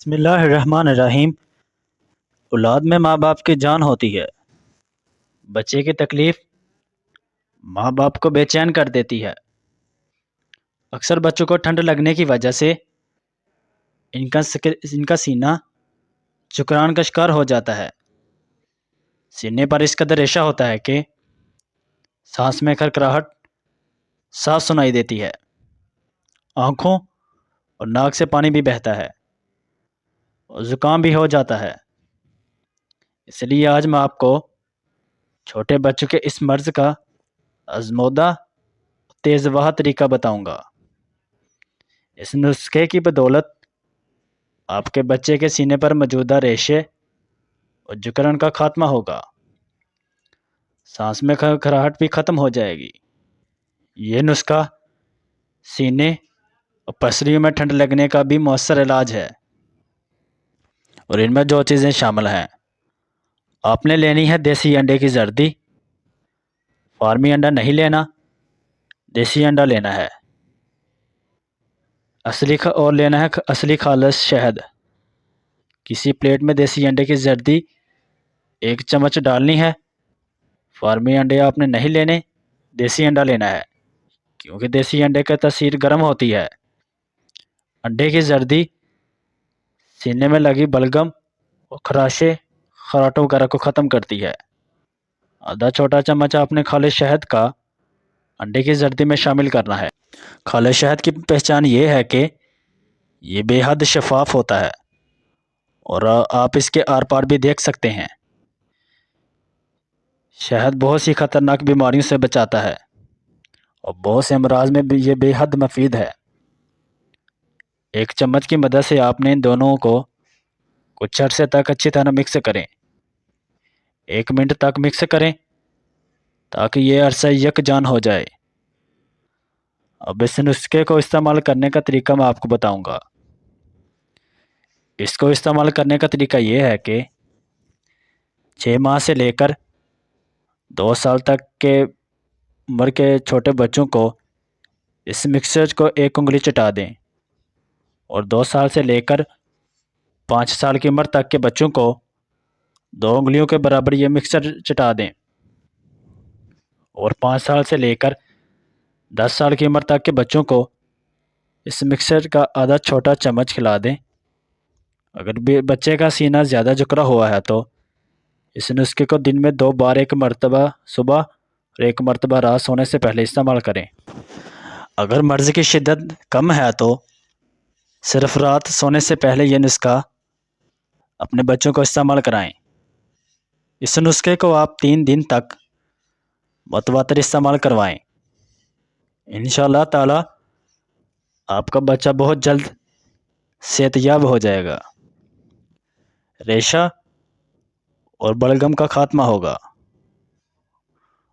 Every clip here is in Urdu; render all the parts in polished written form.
بسم اللہ الرحمن الرحیم۔ اولاد میں ماں باپ کی جان ہوتی ہے۔ بچے کی تکلیف ماں باپ کو بے چین کر دیتی ہے۔ اکثر بچوں کو ٹھنڈ لگنے کی وجہ سے ان کا سینہ جکران کا شکار ہو جاتا ہے۔ سینے پر اس قدر ریشہ ہوتا ہے کہ سانس میں کھرکھراہٹ صاف سنائی دیتی ہے۔ آنکھوں اور ناک سے پانی بھی بہتا ہے اور زکام بھی ہو جاتا ہے۔ اس لیے آج میں آپ کو چھوٹے بچوں کے اس مرض کا آزمودہ تیز واہ طریقہ بتاؤں گا۔ اس نسخے کی بدولت آپ کے بچے کے سینے پر موجودہ ریشے اور جکرن کا خاتمہ ہوگا۔ سانس میں کھرکھراہٹ بھی ختم ہو جائے گی۔ یہ نسخہ سینے اور پسلیوں میں ٹھنڈ لگنے کا بھی مؤثر علاج ہے۔ اور ان میں جو چیزیں شامل ہیں، آپ نے لینی ہے دیسی انڈے کی زردی۔ فارمی انڈا نہیں لینا، دیسی انڈا لینا ہے۔ اور لینا ہے اصلی خالص شہد۔ کسی پلیٹ میں دیسی انڈے کی زردی 1 چمچ ڈالنی ہے۔ فارمی انڈے آپ نے نہیں لینے، دیسی انڈا لینا ہے، کیونکہ دیسی انڈے کا تاثیر گرم ہوتی ہے۔ انڈے کی زردی سینے میں لگی بلغم اور خراشیں خراٹوں وغیرہ کو ختم کرتی ہے۔ آدھا چھوٹا چمچ آپ نے خالص شہد کا انڈے کی زردی میں شامل کرنا ہے۔ خالص شہد کی پہچان یہ ہے کہ یہ بے حد شفاف ہوتا ہے اور آپ اس کے آر پار بھی دیکھ سکتے ہیں۔ شہد بہت سی خطرناک بیماریوں سے بچاتا ہے اور بہت سے امراض میں بھی یہ بے حد مفید ہے۔ 1 چمچ کی مدد سے آپ نے ان دونوں کو کچھ عرصے تک اچھی طرح مکس کریں۔ 1 منٹ تک مکس کریں تاکہ یہ عرصہ یکجان ہو جائے۔ اب اس نسخے کو استعمال کرنے کا طریقہ میں آپ کو بتاؤں گا۔ اس کو استعمال کرنے کا طریقہ یہ ہے کہ 6 ماہ سے لے کر 2 سال تک کے عمر کے چھوٹے بچوں کو اس مکسچر کو 1 انگلی چٹا دیں، اور 2 سال سے لے کر 5 سال کی عمر تک کے بچوں کو 2 انگلیوں کے برابر یہ مکسچر چٹا دیں، اور 5 سال سے لے کر 10 سال کی عمر تک کے بچوں کو اس مکسچر کا آدھا چھوٹا چمچ کھلا دیں۔ اگر بچے کا سینہ زیادہ جکڑا ہوا ہے تو اس نسخے کو دن میں 2 بار، 1 مرتبہ صبح اور 1 مرتبہ رات سونے سے پہلے استعمال کریں۔ اگر مرض کی شدت کم ہے تو صرف رات سونے سے پہلے یہ نسخہ اپنے بچوں کو استعمال کرائیں۔ اس نسخے کو آپ 3 دن تک متواتر استعمال کروائیں۔ انشاءاللہ تعالی آپ کا بچہ بہت جلد صحت یاب ہو جائے گا، ریشہ اور بلغم کا خاتمہ ہوگا،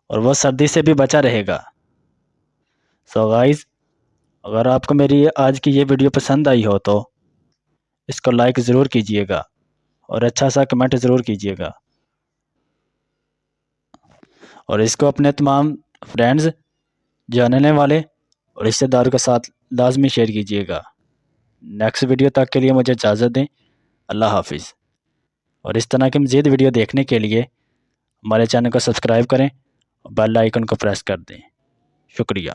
اور وہ سردی سے بھی بچا رہے گا۔ سو گائز، اگر آپ کو میری آج کی یہ ویڈیو پسند آئی ہو تو اس کو لائک ضرور کیجئے گا اور اچھا سا کمنٹ ضرور کیجئے گا، اور اس کو اپنے تمام فرینڈز، جاننے والے اور رشتہ داروں کے ساتھ لازمی شیئر کیجئے گا۔ نیکسٹ ویڈیو تک کے لیے مجھے اجازت دیں۔ اللہ حافظ۔ اور اس طرح کی مزید ویڈیو دیکھنے کے لیے ہمارے چینل کو سبسکرائب کریں اور بیل آئیکن کو پریس کر دیں۔ شکریہ۔